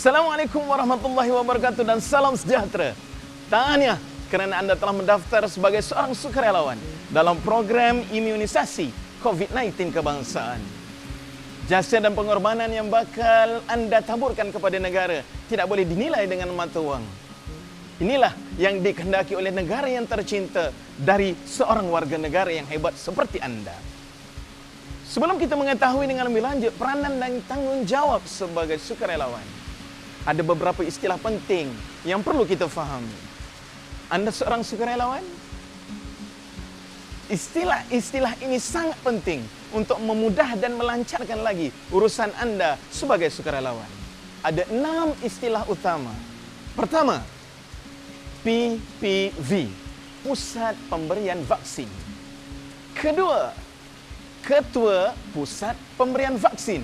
Assalamualaikum warahmatullahi wabarakatuh dan salam sejahtera. Tahniah kerana anda telah mendaftar sebagai seorang sukarelawan dalam program imunisasi COVID-19 kebangsaan. Jasa dan pengorbanan yang bakal anda taburkan kepada negara tidak boleh dinilai dengan mata wang. Inilah yang dikehendaki oleh negara yang tercinta dari seorang warga negara yang hebat seperti anda. Sebelum kita mengetahui dengan lebih lanjut peranan dan tanggungjawab sebagai sukarelawan, ada beberapa istilah penting yang perlu kita fahami. Anda seorang sukarelawan? Istilah-istilah ini sangat penting untuk memudah dan melancarkan lagi urusan anda sebagai sukarelawan. Ada 6 istilah utama. Pertama, PPV, Pusat Pemberian Vaksin. Kedua, Ketua Pusat Pemberian Vaksin.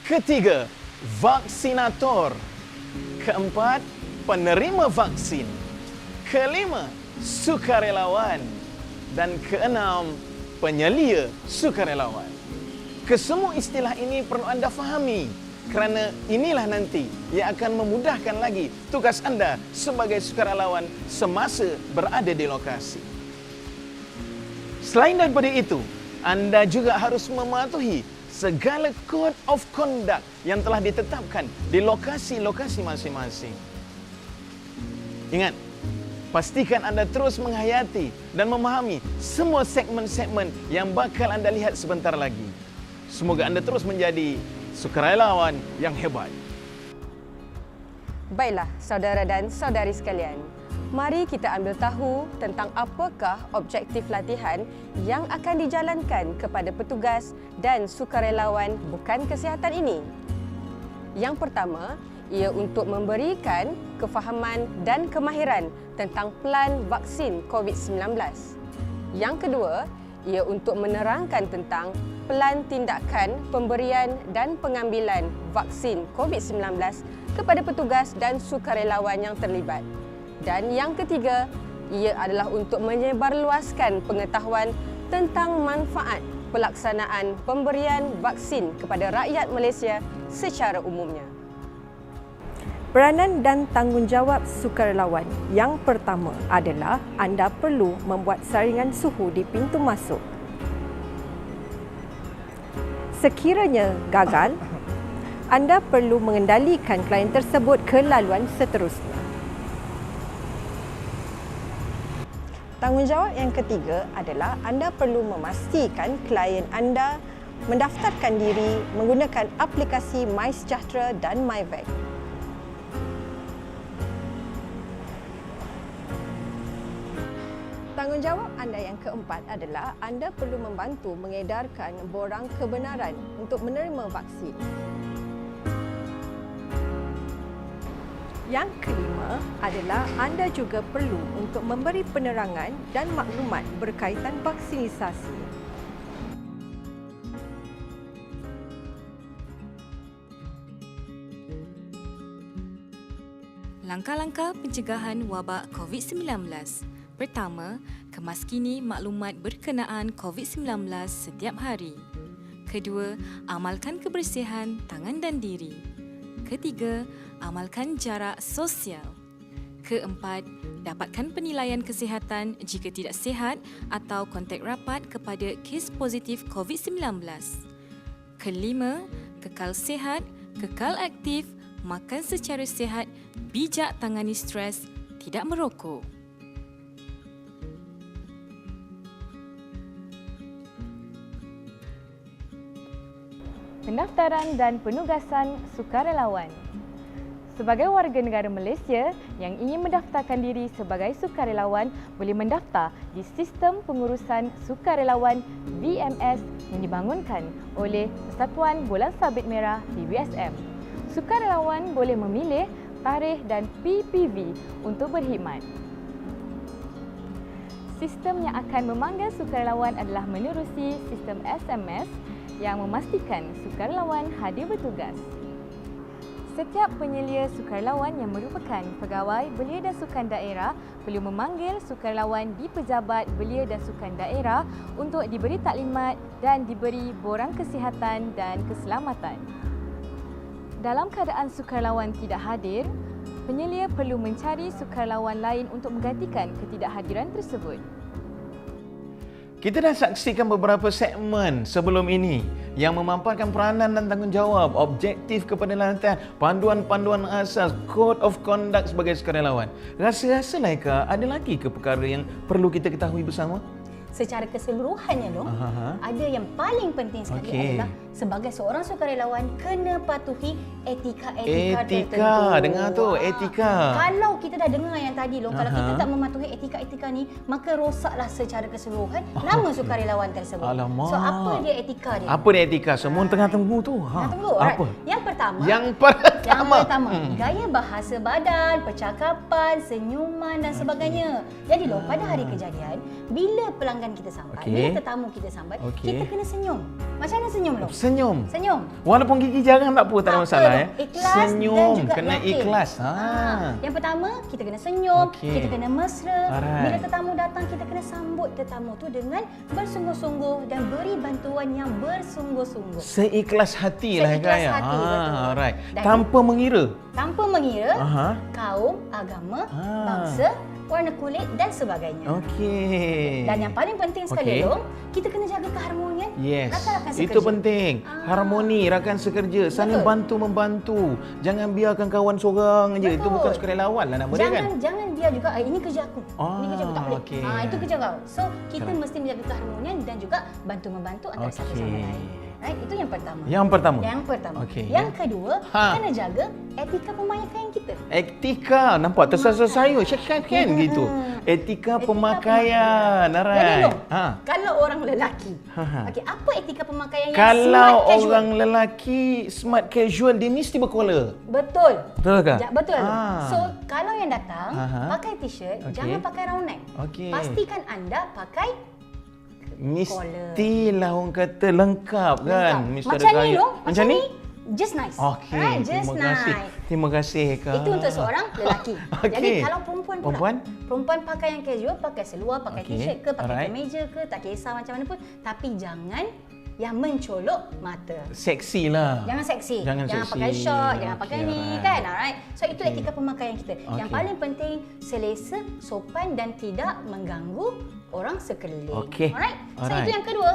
Ketiga, vaksinator. Keempat, penerima vaksin. Kelima, sukarelawan. Dan keenam, penyelia sukarelawan. Kesemua istilah ini perlu anda fahami kerana inilah nanti yang akan memudahkan lagi tugas anda sebagai sukarelawan semasa berada di lokasi. Selain daripada itu, anda juga harus mematuhi segala code of conduct yang telah ditetapkan di lokasi-lokasi masing-masing. Ingat, pastikan anda terus menghayati dan memahami semua segmen-segmen yang bakal anda lihat sebentar lagi. Semoga anda terus menjadi sukarelawan yang hebat. Baiklah, saudara dan saudari sekalian. Mari kita ambil tahu tentang apakah objektif latihan yang akan dijalankan kepada petugas dan sukarelawan bukan kesihatan ini. Yang pertama, ia untuk memberikan kefahaman dan kemahiran tentang pelan vaksin COVID-19. Yang kedua, ia untuk menerangkan tentang pelan tindakan pemberian dan pengambilan vaksin COVID-19 kepada petugas dan sukarelawan yang terlibat. Dan yang ketiga, ia adalah untuk menyebarluaskan pengetahuan tentang manfaat pelaksanaan pemberian vaksin kepada rakyat Malaysia secara umumnya. Peranan dan tanggungjawab sukarelawan yang pertama adalah anda perlu membuat saringan suhu di pintu masuk. Sekiranya gagal, anda perlu mengendalikan klien tersebut ke laluan seterusnya. Tanggungjawab yang ketiga adalah anda perlu memastikan klien anda mendaftarkan diri menggunakan aplikasi MySejahtera dan MyVac. Tanggungjawab anda yang keempat adalah anda perlu membantu mengedarkan borang kebenaran untuk menerima vaksin. Yang kelima adalah anda juga perlu untuk memberi penerangan dan maklumat berkaitan vaksinisasi. Langkah-langkah pencegahan wabak COVID-19. Pertama, kemaskini maklumat berkenaan COVID-19 setiap hari. Kedua, amalkan kebersihan tangan dan diri. Ketiga, amalkan jarak sosial. Keempat, dapatkan penilaian kesihatan jika tidak sihat atau kontak rapat kepada kes positif COVID-19. Kelima, kekal sihat, kekal aktif, makan secara sihat, bijak tangani stres, tidak merokok. Pendaftaran dan penugasan sukarelawan. Sebagai warga negara Malaysia yang ingin mendaftarkan diri sebagai sukarelawan boleh mendaftar di Sistem Pengurusan Sukarelawan VMS yang dibangunkan oleh Persatuan Bola Sabit Merah PBSM. Sukarelawan boleh memilih tarikh dan PPV untuk berkhidmat. Sistem yang akan memanggil sukarelawan adalah menerusi sistem SMS yang memastikan sukarelawan hadir bertugas. Setiap penyelia sukarelawan yang merupakan pegawai belia dan sukan daerah perlu memanggil sukarelawan di pejabat belia dan sukan daerah untuk diberi taklimat dan diberi borang kesihatan dan keselamatan. Dalam keadaan sukarelawan tidak hadir, penyelia perlu mencari sukarelawan lain untuk menggantikan ketidakhadiran tersebut. Kita dah saksikan beberapa segmen sebelum ini yang memaparkan peranan dan tanggungjawab, objektif kepada latihan, panduan-panduan asas, code of conduct sebagai sukarelawan. Rasa-rasa Laika, ada lagi ke perkara yang perlu kita ketahui bersama? Secara keseluruhannya dong, ada yang paling penting sekali adalah sebagai seorang sukarelawan kena patuhi etika tertentu. Dengar tu, etika. Kalau kita dah dengar yang tadi loh, kalau kita tak mematuhi etika ni, maka rosaklah secara keseluruhan nama sukarelawan tersebut. Alamak. So apa dia etika dia? Apa dia etika? Semua tengah tunggu tu. Tengah tunggu. Apa? Yang pertama, gaya bahasa badan, percakapan, senyuman dan sebagainya. Jadi loh, pada hari kejadian, bila pelanggan kita sampai, bila tetamu kita sampai, kita kena senyum. Macam mana senyum loh? Senyum. Walaupun gigi jarang tak apa, tak ada masalah ya. Ikhlas senyum, dan juga kena yakin. ikhlas. Yang pertama, kita kena senyum, kita kena mesra. Alright. Bila tetamu datang, kita kena sambut tetamu tu dengan bersungguh-sungguh dan beri bantuan yang bersungguh-sungguh. Seikhlas hati lah Seikhlas ya. hati, betul. Alright. Dan Tanpa mengira. Kaum, agama, bangsa, warna kulit dan sebagainya. Okey. Dan yang paling penting sekali dong, kita kena jaga keharmonian rakan-rakan sekerja. Itu penting. Harmoni rakan sekerja, saling bantu-membantu. Jangan biarkan kawan seorang je. Itu bukan sukarelawan lah nama dia kan. Jangan biar juga ini kerja aku. Ini kerja aku tak boleh. okey. Itu kerja kau. So kita mesti menjaga keharmonian dan juga bantu-membantu antara satu sama lain. Right? Itu yang pertama. Yang pertama. Okey. Yang kedua, kena jaga etika pemakaian kita. Etika, nampak tersasar saya. Kan gitu. Etika pemakaian. Alright. Jadi kalau orang lelaki, apa etika pemakaian yang Kalau smart casual? orang lelaki smart casual, dia mesti berkola. Betul. Betul ke? Betul. So, kalau yang datang pakai t-shirt, jangan pakai round neck. Pastikan anda pakai mestilah orang kata lengkap kan. Mesti macam ada ni gaya. loh. Macam ni? Just nice. Okey, Just terima kasih. nice. Terima kasih Kak. Itu untuk seorang lelaki. Jadi kalau perempuan pula, perempuan pakai yang casual, pakai seluar, pakai t-shirt ke, pakai kemeja ke, tak kisah macam mana pun, tapi jangan yang mencolok mata. Seksi lah. Jangan seksi. Jangan seksi. pakai short, jangan pakai ni kan. Alright. So itu etika pemakaian kita. Yang paling penting selesa, sopan dan tidak mengganggu orang sekeliling. Alright. So itu yang kedua.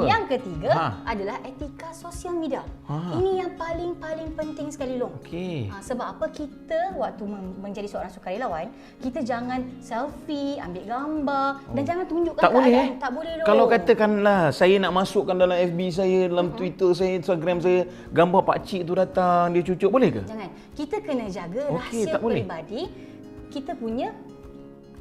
Yang ketiga adalah etika sosial media. Ini yang paling penting sekali Long. Sebab apa, kita waktu menjadi seorang sukarelawan, kita jangan selfie, ambil gambar dan jangan tunjukkan keadaan. Tak boleh Long. Kalau katakanlah saya nak masukkan dalam FB saya, dalam Twitter saya, Instagram saya, gambar pakcik tu datang, dia cucuk, boleh ke? Jangan. Kita kena jaga rahsia peribadi kita punya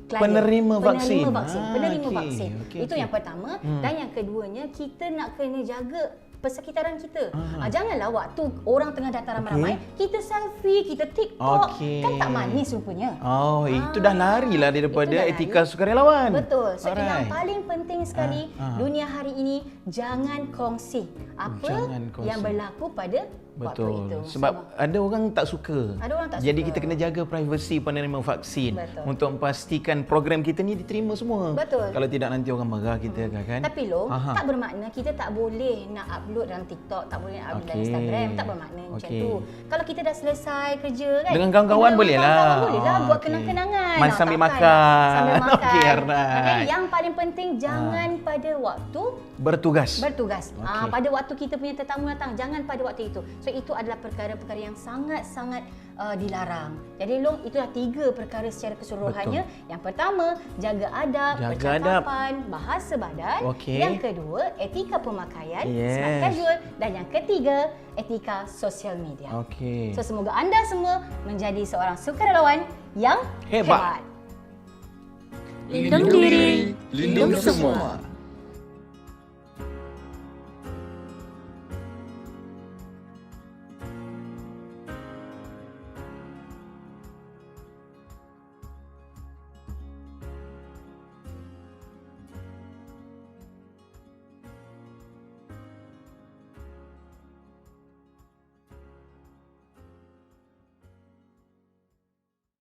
klien. Penerima vaksin. Itu yang pertama. Dan yang keduanya, kita nak kena jaga persekitaran kita. Janganlah waktu orang tengah datang ramai-ramai, kita selfie, kita TikTok. Kan tak manis rupanya. Itu dah lari lah daripada etika sukarelawan. Betul. So yang paling penting sekali dunia hari ini, jangan kongsi apa yang berlaku pada waktu itu. Sebab ada orang tak suka. Jadi kita kena jaga privasi penerima vaksin. Untuk memastikan program kita ni diterima semua. Kalau tidak nanti orang marah kita kan. Tapi tak bermakna kita tak boleh nak upload dalam TikTok, tak boleh upload dalam Instagram, tak bermakna macam tu. Kalau kita dah selesai kerja kan, dengan kawan-kawan boleh lah. Buat kenang-kenangan. Sambil makan. Yang paling penting, jangan pada waktu bertugas. Pada waktu kita punya tetamu datang, jangan pada waktu itu. So itu adalah perkara-perkara yang sangat-sangat dilarang. Jadi Long, itulah 3 perkara secara keseluruhannya. Yang pertama, jaga adab, percakapan, bahasa badan. Yang kedua, etika pemakaian, smart casual. Dan yang ketiga, etika sosial media. So semoga anda semua menjadi seorang sukarelawan yang hebat. Lindung diri, lindung semua.